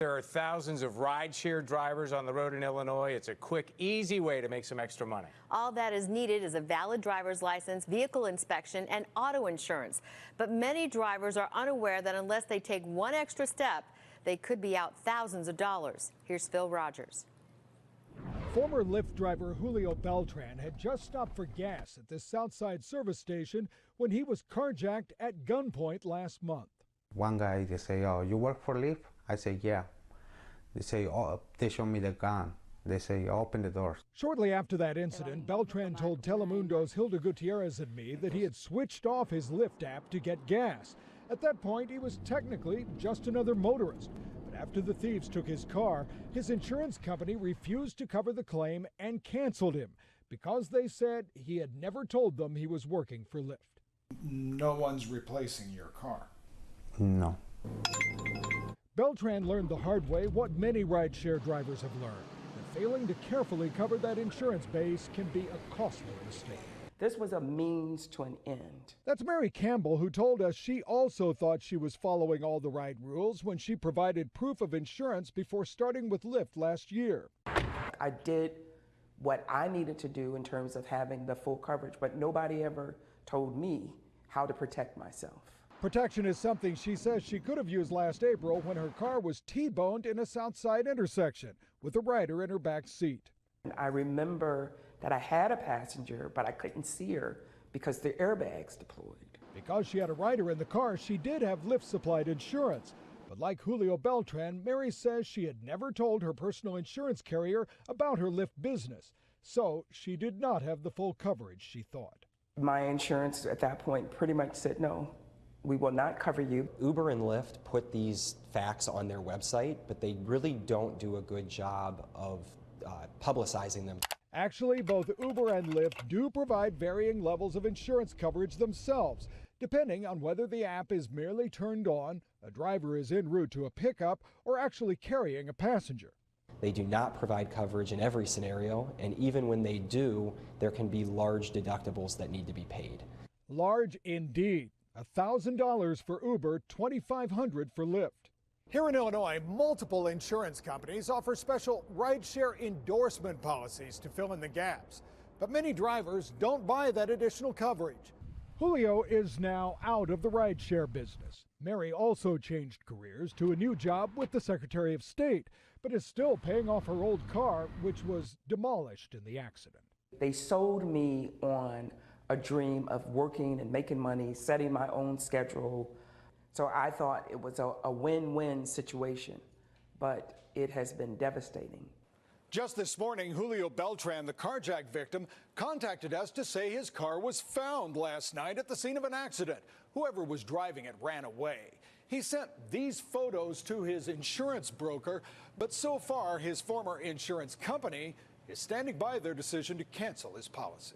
There are thousands of rideshare drivers on the road in Illinois. It's a quick, easy way to make some extra money. All that is needed is a valid driver's license, vehicle inspection, and auto insurance. But many drivers are unaware that unless they take one extra step, they could be out thousands of dollars. Here's Phil Rogers. Former Lyft driver Julio Beltran had just stopped for gas at this Southside service station when he was carjacked at gunpoint last month. One guy, they say, "Oh, you work for Lyft?" I say, "Yeah." They say, "Oh," they show me the gun. They say, "Open the doors." Shortly after that incident, Beltran told Telemundo's Hilda Gutierrez and me that he had switched off his Lyft app to get gas. At that point, he was technically just another motorist. But after the thieves took his car, his insurance company refused to cover the claim and canceled him because they said he had never told them he was working for Lyft. No one's replacing your car. No. Beltran learned the hard way what many rideshare drivers have learned, that failing to carefully cover that insurance base can be a costly mistake. This was a means to an end. That's Mary Campbell, who told us she also thought she was following all the right rules when she provided proof of insurance before starting with Lyft last year. I did what I needed to do in terms of having the full coverage, but nobody ever told me how to protect myself. Protection is something she says she could have used last April when her car was T-boned in a Southside intersection with a rider in her back seat. I remember that I had a passenger, but I couldn't see her because the airbags deployed. Because she had a rider in the car, she did have Lyft-supplied insurance. But like Julio Beltran, Mary says she had never told her personal insurance carrier about her Lyft business. So she did not have the full coverage she thought. My insurance at that point pretty much said, no, we will not cover you. Uber and Lyft put these facts on their website, but they really don't do a good job of publicizing them. Actually, both Uber and Lyft do provide varying levels of insurance coverage themselves, depending on whether the app is merely turned on, a driver is en route to a pickup, or actually carrying a passenger. They do not provide coverage in every scenario, and even when they do, there can be large deductibles that need to be paid. Large indeed. $1,000 for Uber, $2,500 for Lyft. Here in Illinois, multiple insurance companies offer special rideshare endorsement policies to fill in the gaps. But many drivers don't buy that additional coverage. Julio is now out of the rideshare business. Mary also changed careers to a new job with the Secretary of State, but is still paying off her old car, which was demolished in the accident. They sold me on a dream of working and making money, setting my own schedule. So I thought it was a win-win situation, but it has been devastating. Just this morning, Julio Beltran, the carjack victim, contacted us to say his car was found last night at the scene of an accident. Whoever was driving it ran away. He sent these photos to his insurance broker, but so far his former insurance company is standing by their decision to cancel his policy.